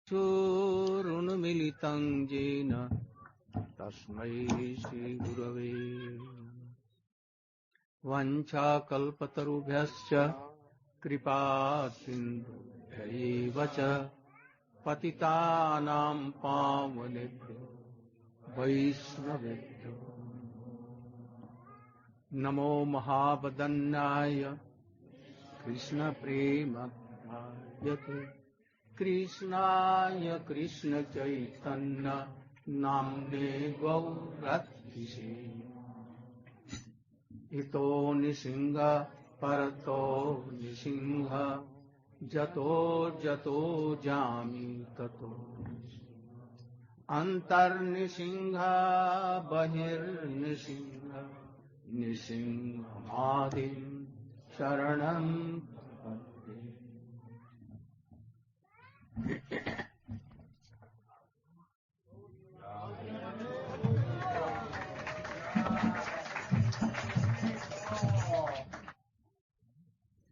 चक्षुरुन्मिलितं येन तस्मै श्रीगुरवे वञ्चाकल्पतरुभ्यश्च कृपासिन्धुभ्यैव च पतितानां पावनेभ्यो वैष्णवेभ्यो नमो महावदन्याय कृष्णप्रेमधायते कृष्णाय कृष्णचैतन्य नाम्ने गौरत्किसे इतो निसिंह परतो निसिंह जतो जतो जामि ततो अंतर्निसिंह बहिर्निसिंह निसिंहमादिं शरणं प्रपद्ये।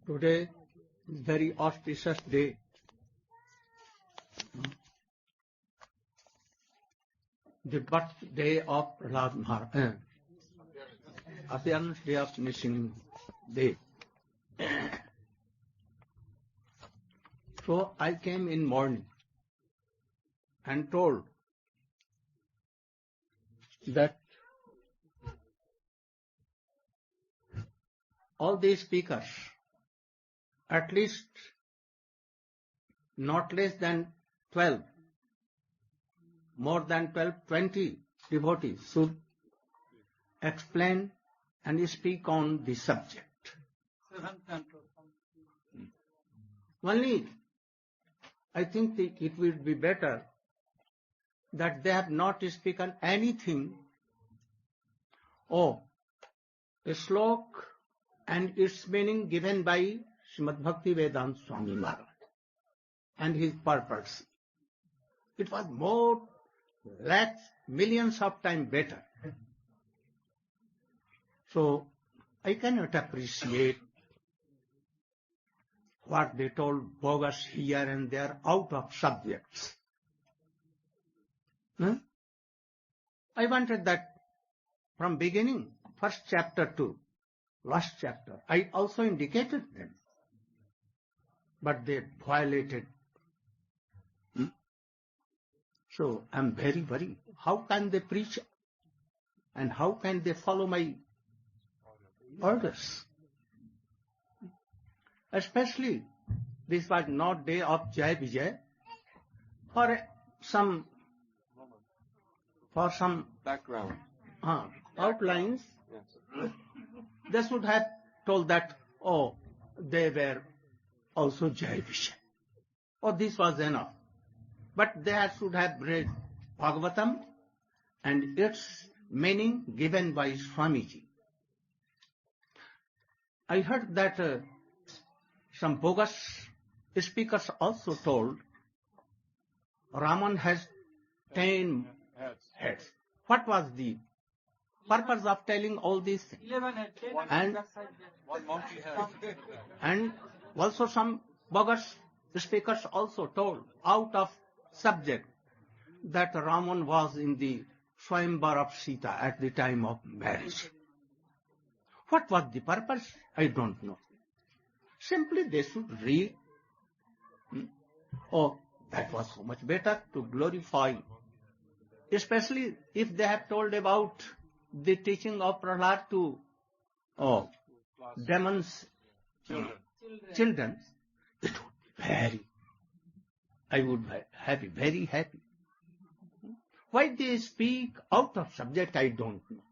Today is very auspicious day. The birthday of Prahlada Maharaja, appearance day of missing day. So I came in morning and told that all these speakers, at least not less than 12, more than 12, 20 devotees should explain and speak on the subject. Only I think it would be better that they have not spoken anything of a slok and its meaning given by Srimad Bhakti Vedanta Swami Maharaj and his purpose. It was more, lakhs, millions of times better. So I cannot appreciate what they told bogus here and there, out of subjects. I wanted that from beginning, first chapter to last chapter, I also indicated them. But they violated. So I am very worried. How can they preach and how can they follow my orders? Especially, this was not day of Jai Vijay. For some background outlines, yes. They should have told that, oh, they were also Jai Vijay. Oh, this was enough. But they should have read Bhagavatam and its meaning given by Swamiji. I heard that some bogus speakers also told Raman has 10 heads. What was the purpose of telling all these things? 11 heads. And One monkey head. And also some bogus speakers also told out of subject that Raman was in the Swayamvar of Sita at the time of marriage. What was the purpose? I don't know. Simply they should read. Oh, that was so much better to glorify. Especially if they have told about the teaching of Prahlada to demons, children, it would be I would be very happy. Why they speak out of subject, I don't know.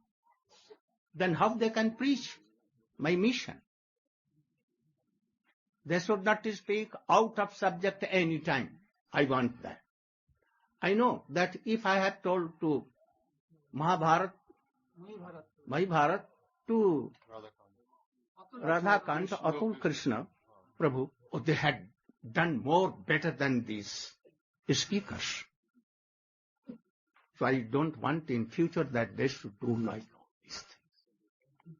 Then how they can preach my mission? They should not speak out of subject any time. I want that. I know that if I have told to Mahabharat to Radhakant, Atul Krishna, Prabhu, they had done more better than these speakers. So I don't want in future that they should do like all these things.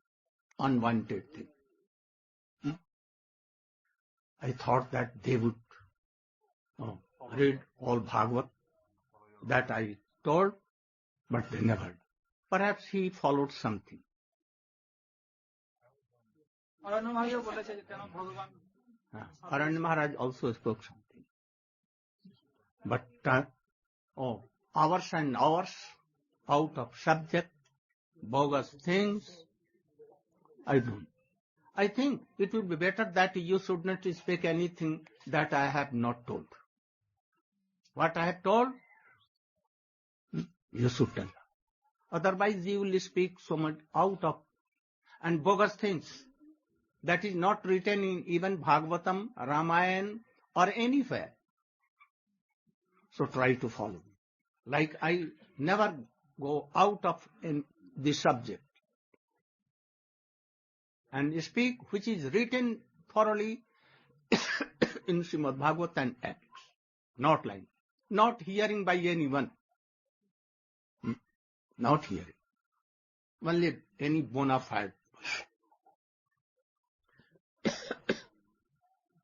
Unwanted thing. I thought that they would read all Bhagavat that I told, but they never. Perhaps he followed something. Prahlada Maharaj also spoke something. But hours and hours out of subject, bogus things, I don't. I think it would be better that you should not speak anything that I have not told. What I have told, you should tell. Otherwise you will speak so much out of and bogus things that is not written in even Bhagavatam, Ramayana or anywhere. So try to follow me. Like I never go out of the subject and speak which is written thoroughly in Srimad Bhagavat and ethics. Not like, not hearing by anyone. Not hearing. Only any bona fide.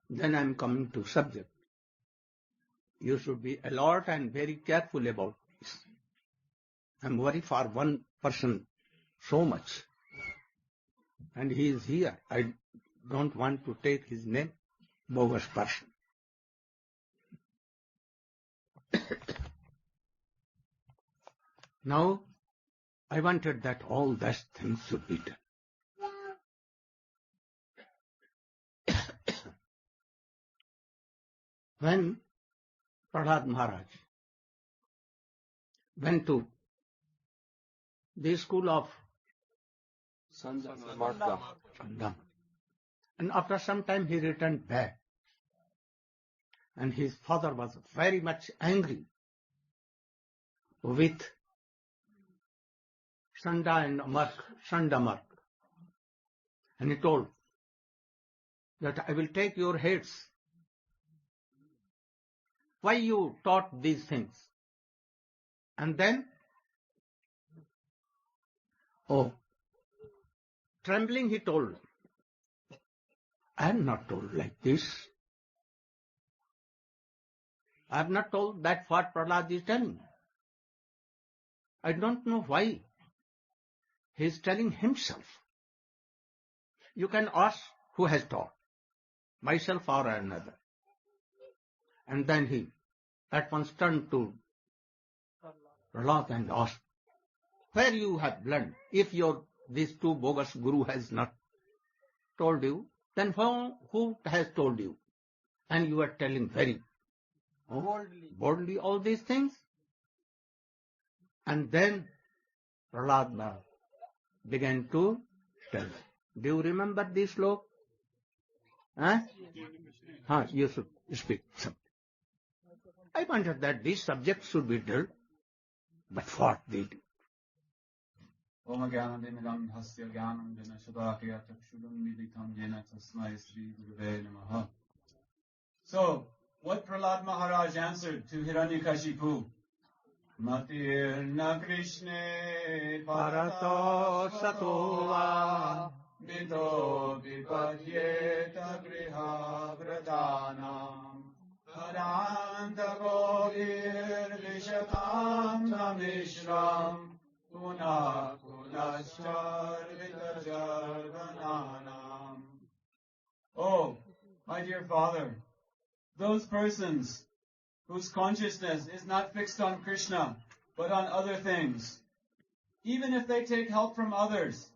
Then I am coming to subject. You should be alert and very careful about this. I am worried for one person so much. And he is here. I don't want to take his name. Bogus person. Now, I wanted that all those things should be done. When Prahlada Maharaj went to the school of Sandam. and after some time he returned back, and his father was very much angry with Sandamark, and he told that I will take your heads. Why you taught these things? And then, trembling he told, I am not told like this. I have not told that what Prahlada is telling. I don't know why he is telling himself. You can ask who has taught, myself or another. And then he at once turned to Prahlada and asked, where you have learned? If these two bogus guru has not told you, then who has told you? And you are telling very boldly all these things. And then Prahlada began to tell. Do you remember this slok? You should speak something. I wanted that this subject should be dealt, but what they do. So, what Prahlada Maharaj answered to Hiranyakashipu? Matirna Krishne Parato Satova Mito Vipadyeta Griha Vradanam Haranta Govir Vishatam Namishram Puna Kunaschar Vitajarvananam. Oh, my dear father, those persons whose consciousness is not fixed on Krishna, but on other things, even if they take help from others,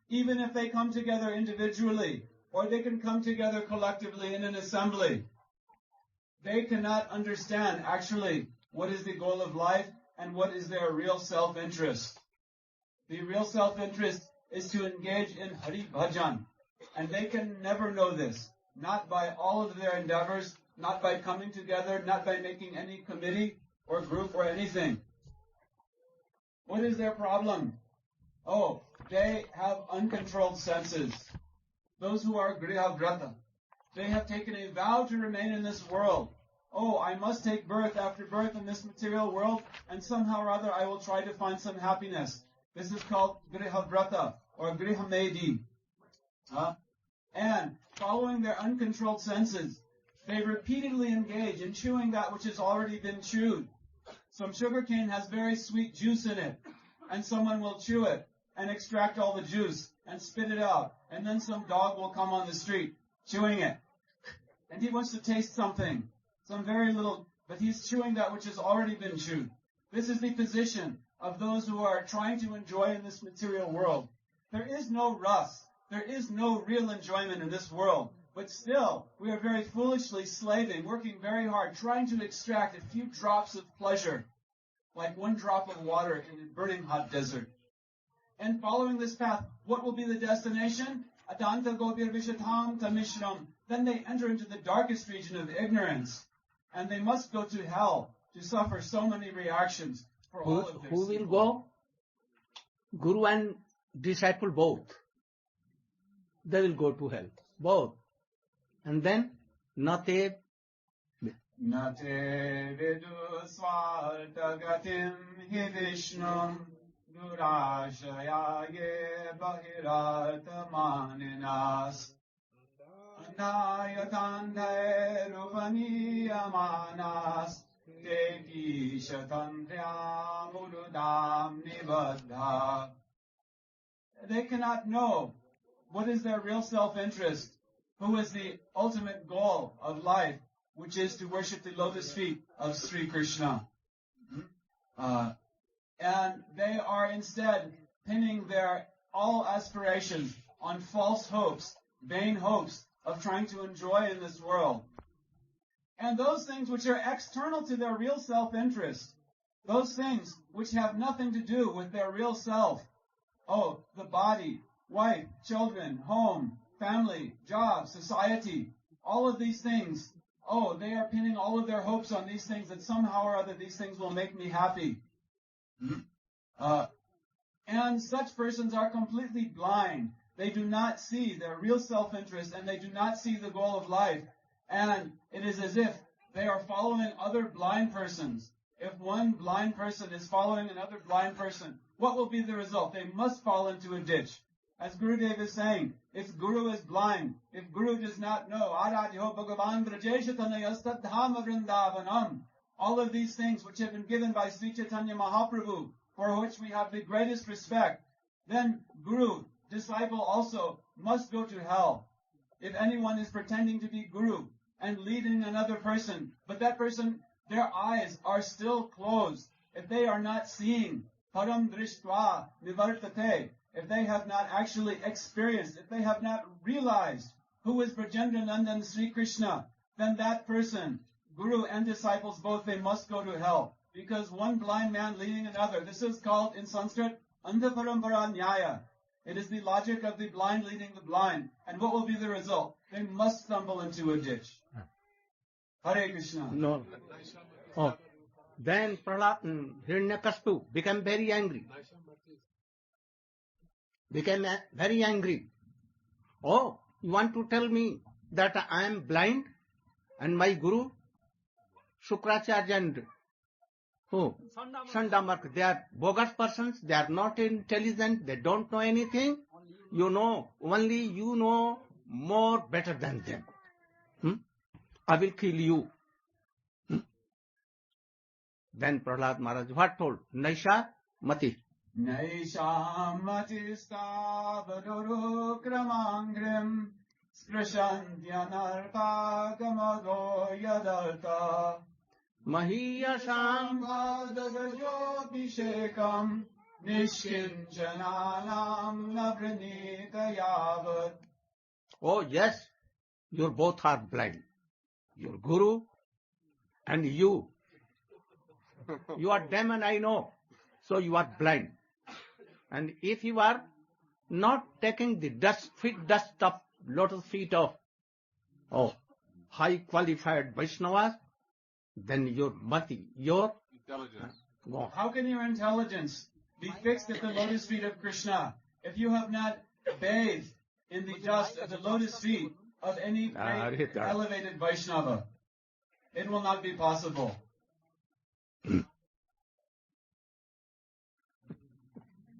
even if they come together individually, or they can come together collectively in an assembly, they cannot understand actually what is the goal of life and what is their real self-interest. The real self-interest is to engage in Hari Bhajan, and they can never know this, not by all of their endeavors, not by coming together, not by making any committee or group or anything. What is their problem? Oh, they have uncontrolled senses. Those who are Grihavrata, they have taken a vow to remain in this world. Oh, I must take birth after birth in this material world, and somehow or other I will try to find some happiness. This is called Grihavrata or Grihamedi. And following their uncontrolled senses, they repeatedly engage in chewing that which has already been chewed. Some sugarcane has very sweet juice in it, and someone will chew it and extract all the juice and spit it out, and then some dog will come on the street chewing it. And he wants to taste something, some very little, but he's chewing that which has already been chewed. This is the position of those who are trying to enjoy in this material world. There is no rust. There is no real enjoyment in this world. But still, we are very foolishly slaving, working very hard, trying to extract a few drops of pleasure, like one drop of water in a burning hot desert. And following this path, what will be the destination? Atanta gopir vishatam tamishram. Then they enter into the darkest region of ignorance, and they must go to hell to suffer so many reactions for all of their Who will sin. go? Guru and disciple both. They will go to hell. Both. And then, nate Nate vidu svartagatim hi vishnum durashayage bahirartamaninas anayatandhe rupaniyamanas teki shatandhyam urudam nibadha. They cannot know what is their real self-interest, who is the ultimate goal of life, which is to worship the lotus feet of Sri Krishna. And they are instead pinning their all aspirations on false hopes, vain hopes of trying to enjoy in this world. And those things which are external to their real self-interest, those things which have nothing to do with their real self, the body, wife, children, home, family, job, society, all of these things, they are pinning all of their hopes on these things, that somehow or other these things will make me happy. And such persons are completely blind. They do not see their real self-interest, and they do not see the goal of life. And it is as if they are following other blind persons. If one blind person is following another blind person, what will be the result? They must fall into a ditch. As Gurudev is saying, if Guru is blind, if Guru does not know, Aradhyo Bhagavan Vrajeshatanayastadhama Vrindavanam, all of these things which have been given by Sri Chaitanya Mahaprabhu, for which we have the greatest respect, then Guru, disciple also, must go to hell. If anyone is pretending to be Guru and leading another person, but that person, their eyes are still closed, if they are not seeing, param drishtva nivartate, if they have not actually experienced, if they have not realized who is Brajendra Nandan Sri Krishna, then that person, Guru and disciples both, they must go to hell. Because one blind man leading another, this is called in Sanskrit, Andha Parampara Nyaya. It is the logic of the blind leading the blind. And what will be the result? They must stumble into a ditch. Hare Krishna. No. Then Hiranyakashipu became very angry. You want to tell me that I am blind and my Guru, Shukracharya and Sandamark, they are bogus persons, they are not intelligent, they don't know anything. Only you know more better than them. I will kill you. Then Prahlada Maharaja what told? Naisha Mati. Naisha Mati Stavaduru Kramangrim Sprashantyanarta Gamado Yadarta Mahiyasam Vadagajobhishekam Nishkinchananam Navranita Yavat. Oh yes, you both are blind. Your Guru and you. You are demon, I know. So you are blind. And if you are not taking the dust of lotus feet of high qualified Vaishnavas, then your mati, your intelligence. Go. How can your intelligence be fixed at the lotus feet of Krishna if you have not bathed in the dust of the lotus feet of any great elevated Vaishnava? It will not be possible.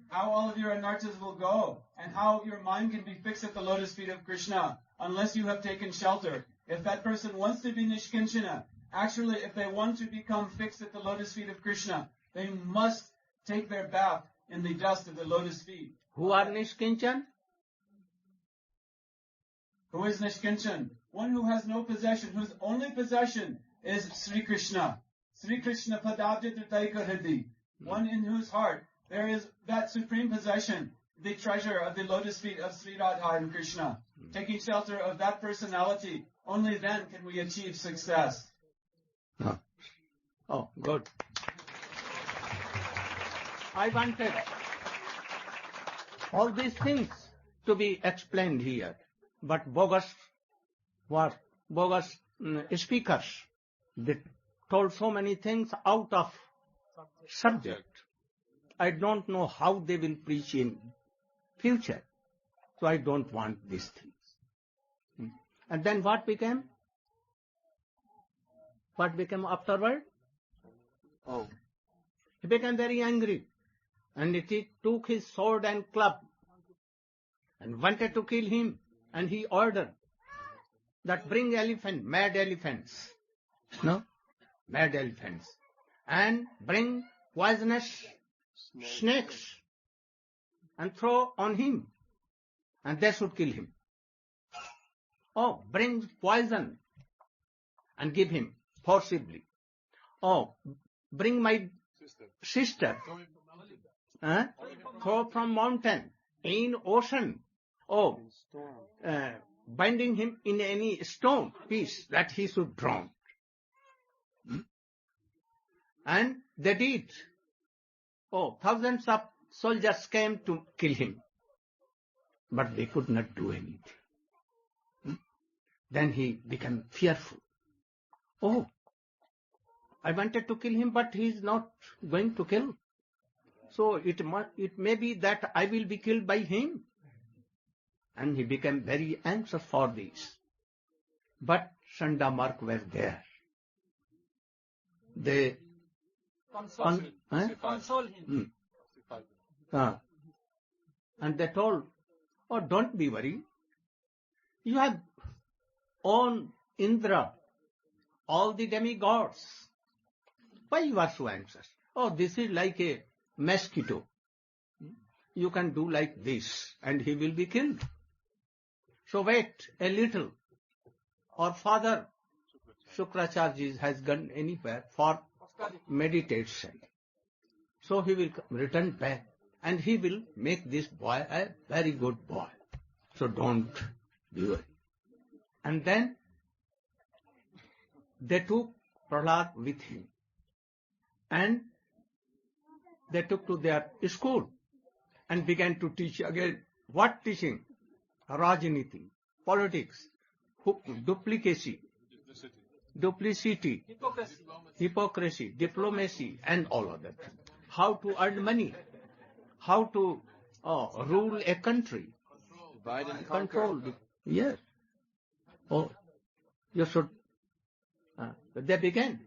How all of your anarthas will go, and how your mind can be fixed at the lotus feet of Krishna, unless you have taken shelter If that person wants to be Nishkinchana, actually if they want to become fixed at the lotus feet of Krishna, they must take their bath in the dust of the lotus feet. Who are Nishkinchan? Who is Nishkinchan? One who has no possession, whose only possession is Sri Krishna. Sri Krishna Padabja Tritaika Hridi. One in whose heart there is that supreme possession, the treasure of the lotus feet of Sri Radha and Krishna. Taking shelter of that personality, only then can we achieve success. Oh, good. I wanted all these things to be explained here, but bogus speakers, they told so many things out of subject. I don't know how they will preach in future, so I don't want these things. And then what became? What became afterward? Oh. He became very angry, and he took his sword and club and wanted to kill him, and he ordered that bring mad elephants, and bring poisonous snakes and throw on him, and they should kill him. Oh, bring poison and give him forcibly. Oh, bring my sister, throw from mountain, in ocean. Oh, binding him in any stone piece that he should drown. And they did. Oh, thousands of soldiers came to kill him, but they could not do anything. Then he became fearful. Oh, I wanted to kill him, but he is not going to kill. So it may be that I will be killed by him. And he became very anxious for this. But Chandamark were there. They console him. And they told, oh, don't be worried. You have owned Indra, all the demigods. Why you are so anxious? Oh, this is like a mosquito. You can do like this and he will be killed. So wait a little. Our father Shukracharya has gone anywhere for meditation. So he will return back and he will make this boy a very good boy. So don't be worried. And then they took Prahlad with him. And they took to their school and began to teach again. What teaching? Rajniti, politics, duplicity, hypocrisy, diplomacy, and all of that. How to earn money, how to rule a country, Divide and control. Yes. Oh, you should. They began.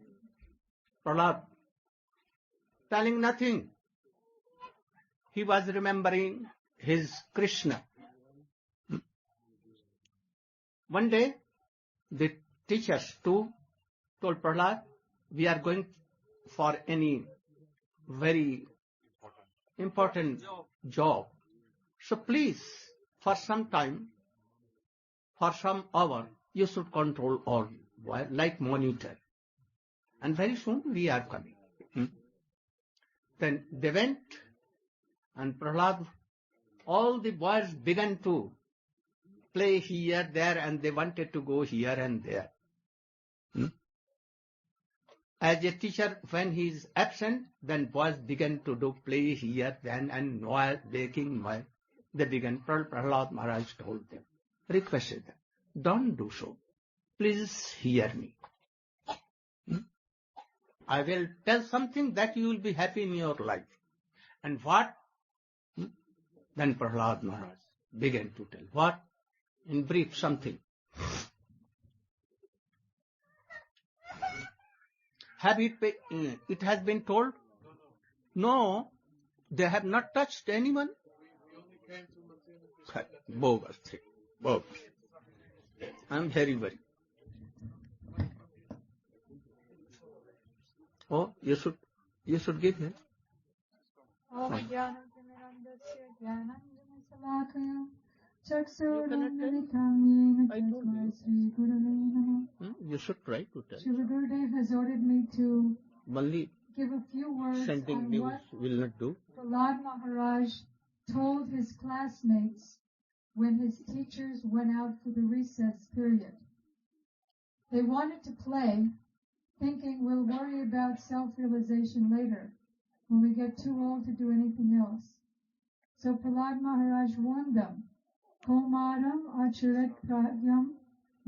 Prahlad telling nothing. He was remembering his Krishna. One day, the teachers told Prahlad, we are going for any very important job. So please, for some time, for some hour, you should control all, like monitor. And very soon we are coming. Then they went, and Prahlad, all the boys began to play here, there, and they wanted to go here and there. As a teacher, when he is absent, then boys began to do play here, then, and noise, making noise. They began. Prahlada Maharaja told them, requested them, don't do so. Please hear me. I will tell something that you will be happy in your life. And what? Then Prahlada Maharaj began to tell. What? In brief, something. Have it has been told? No, they have not touched anyone. Bogus thing. Bogus. I am very worried. Oh, you should give him. Om Jnanatimirandasya Jnananjanasalakaya Chaksurunmilitam Yena Tasmai Sri Gurave Namah. You should try to tell. Shri Gurudev has ordered me to Only give a few words sending on news what will not do. Prahlada Maharaj told his classmates when his teachers went out for the recess period. They wanted to play, thinking we'll worry about self-realization later, when we get too old to do anything else. So Prahlada Maharaj warned them, Komaram acharet pragyam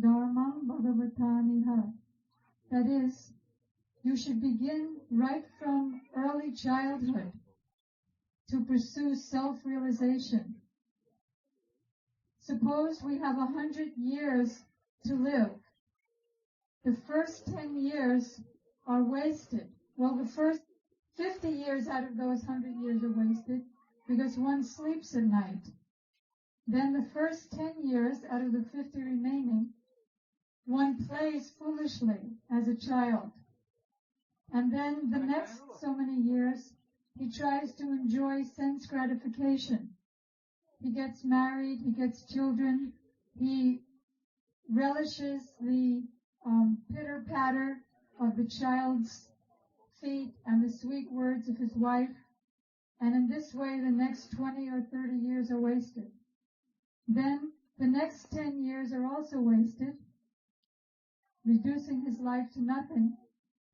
dharmam bhagavataniha. That is, you should begin right from early childhood to pursue self-realization. Suppose we have 100 years to live. The first 10 years are wasted. Well, the first 50 years out of those 100 years are wasted because one sleeps at night. Then the first 10 years out of the 50 remaining, one plays foolishly as a child. And then the next so many years, he tries to enjoy sense gratification. He gets married, he gets children, he relishes the pitter-patter of the child's feet and the sweet words of his wife. And in this way, the next 20 or 30 years are wasted. Then the next 10 years are also wasted, reducing his life to nothing,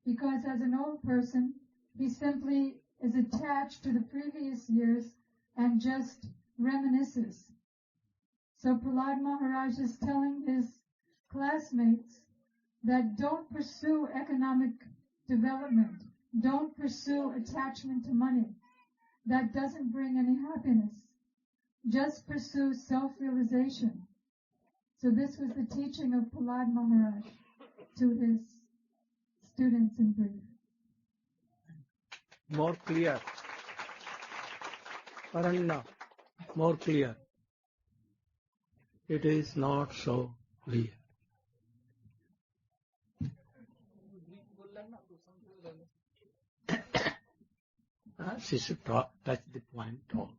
because as an old person, he simply is attached to the previous years and just reminisces. So Prahlada Maharaj is telling his classmates that don't pursue economic development, don't pursue attachment to money. That doesn't bring any happiness. Just pursue self-realization. So this was the teaching of Prahlada Maharaj to his students in brief. More clear. Paranya, more clear. It is not so clear. She should touch the point all.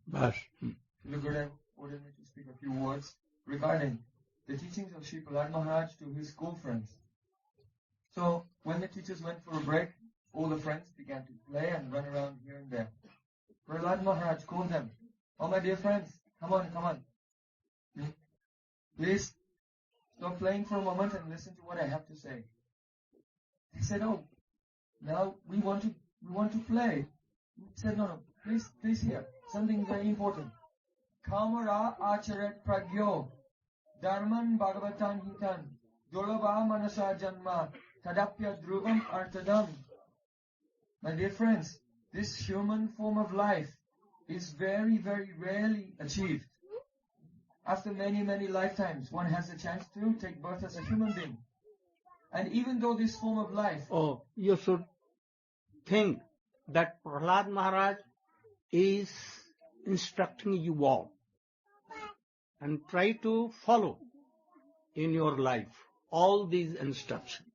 Bas. Gurudev ordered me to speak a few words regarding the teachings of Sri Prahlada Maharaj to his school friends. So, when the teachers went for a break, all the friends began to play and run around here and there. Prahlada Maharaj called them, "Oh, my dear friends, come on. Please, stop playing for a moment and listen to what I have to say." They said, "Oh, now we want to play." He said, "No, please hear. Something very important. Kamara acharet pragyo, dharman bhagavatan hitan, dolaba manasa janma, tadapya dhruvam artadam." My dear friends, this human form of life is very, very rarely achieved. After many, many lifetimes, one has a chance to take birth as a human being. And even though this form of life... Oh, you should think that Prahlada Maharaj is instructing you all. And try to follow in your life all these instructions.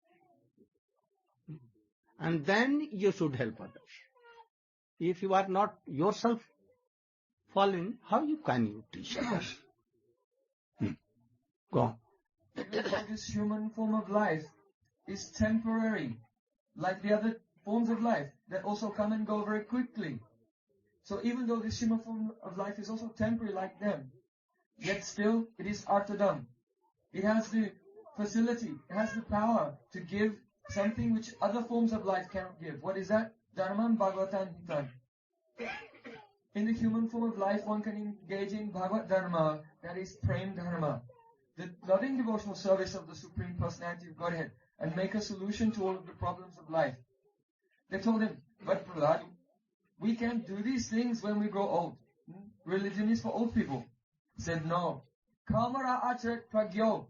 And then you should help others. If you are not yourself following, how can you teach others? Go on. Even though this human form of life is temporary, like the other forms of life that also come and go very quickly. So even though this human form of life is also temporary like them, yet still it is artadam. It has the facility, it has the power to give something which other forms of life cannot give. What is that? Dharman bhagavatan hitan. In the human form of life, one can engage in Bhagavat Dharma, that is Prem Dharma, the loving devotional service of the Supreme Personality of Godhead, and make a solution to all of the problems of life. They told him, "But Prahlad, we can't do these things when we grow old. Religion is for old people." He said, "No. Kamara acharet pragyo."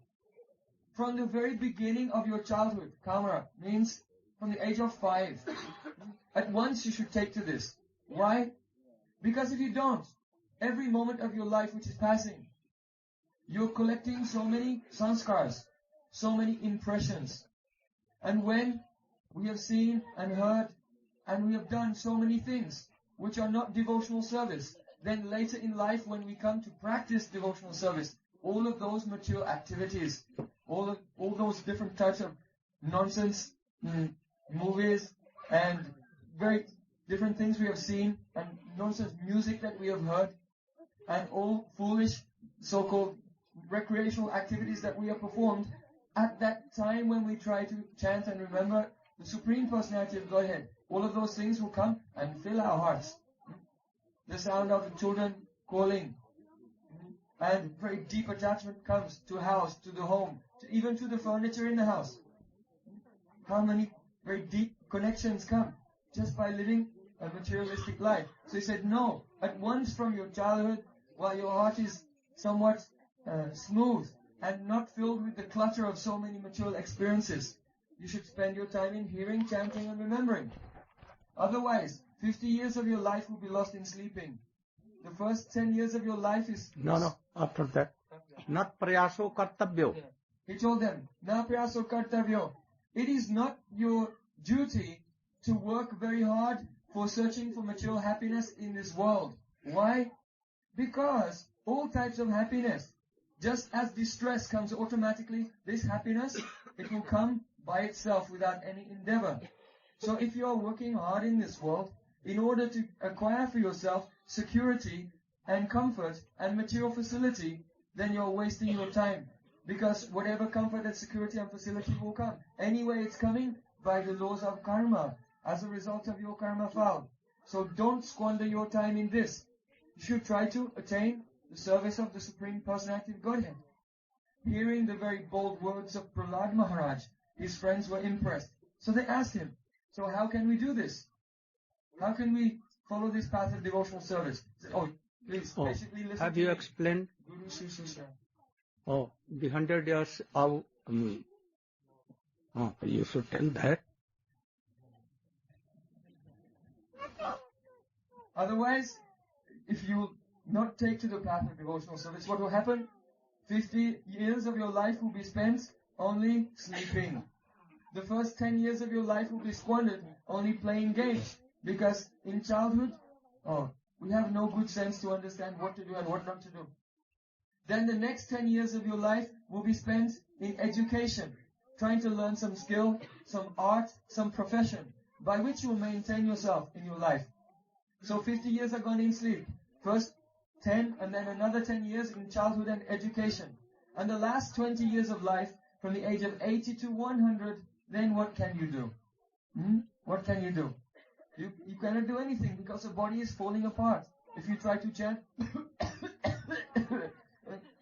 From the very beginning of your childhood, Kamara means from the age of 5. at once you should take to this. Why? Because if you don't, every moment of your life which is passing, you're collecting so many sanskars, so many impressions. And when we have seen and heard and we have done so many things which are not devotional service, then later in life when we come to practice devotional service, all of those mature activities, all those different types of nonsense movies and very different things we have seen and nonsense music that we have heard and all foolish so-called recreational activities that we have performed, at that time when we try to chant and remember the Supreme Personality of Godhead, all of those things will come and fill our hearts. The sound of the children calling, and very deep attachment comes to house, to the home, even to the furniture in the house. How many very deep connections come just by living a materialistic life. So he said, no, at once from your childhood, while your heart is somewhat smooth and not filled with the clutter of so many material experiences, you should spend your time in hearing, chanting and remembering. Otherwise, 50 years of your life will be lost in sleeping. The first 10 years of your life is... No, after that. Not prayaso kartabyo. He told them, na prayaso kartabyo. It is not your duty to work very hard for searching for material happiness in this world. Why? Because all types of happiness, just as distress comes automatically, this happiness, it will come by itself without any endeavor. So if you are working hard in this world, in order to acquire for yourself security and comfort and material facility, then you're wasting your time. Because whatever comfort and security and facility will come, anyway it's coming by the laws of karma, as a result of your karma file. So don't squander your time in this. You should try to attain the service of the Supreme Personality of Godhead. Hearing the very bold words of Prahlada Maharaj, his friends were impressed. So they asked him, so how can we do this? How can we follow this path of devotional service? He said, please, patiently listen. Have you explained? Guru Shishya. The 100 years of... you should tell that. Otherwise, if you not take to the path of devotional service, what will happen? 50 years of your life will be spent only sleeping. The first 10 years of your life will be squandered only playing games. Because in childhood, we have no good sense to understand what to do and what not to do. Then the next 10 years of your life will be spent in education, trying to learn some skill, some art, some profession, by which you will maintain yourself in your life. So 50 years are gone in sleep. First 10 and then another 10 years in childhood and education. And the last 20 years of life, from the age of 80 to 100, then what can you do? What can you do? You cannot do anything because the body is falling apart. If you try to chant,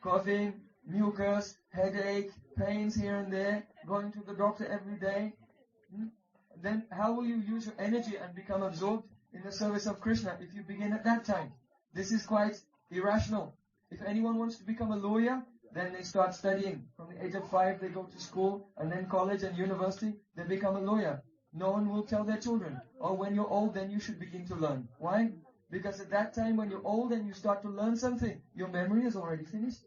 coughing, mucus, headache, pains here and there, going to the doctor every day, then how will you use your energy and become absorbed in the service of Krishna if you begin at that time? This is quite irrational. If anyone wants to become a lawyer, then they start studying. From the age of 5, they go to school, and then college and university, they become a lawyer. No one will tell their children, when you're old, then you should begin to learn. Why? Because at that time, when you're old and you start to learn something, your memory is already finished.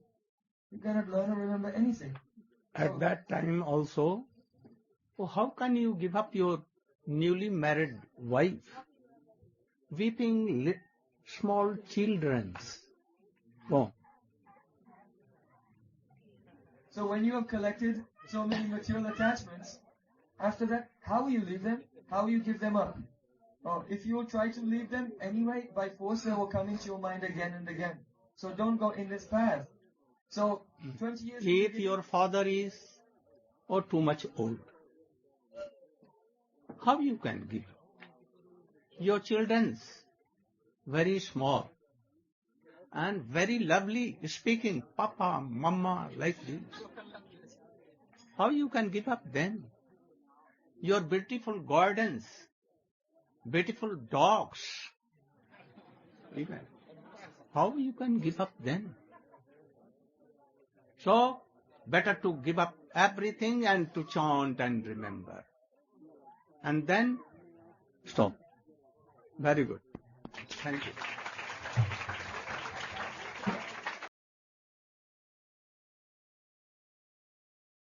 You cannot learn or remember anything. At that time also, how can you give up your newly married wife? Weeping small children. So when you have collected so many material attachments, after that, how will you leave them? How will you give them up? If you will try to leave them anyway, by force they will come into your mind again and again. So don't go in this path. So 20 years... If your father is too much old, how you can give up? Your children's very small and very lovely, speaking papa, mama, like this. How you can give up then? Your beautiful gardens, beautiful dogs, even. How you can give up then? So, better to give up everything and to chant and remember. And then stop. Very good. Thank you.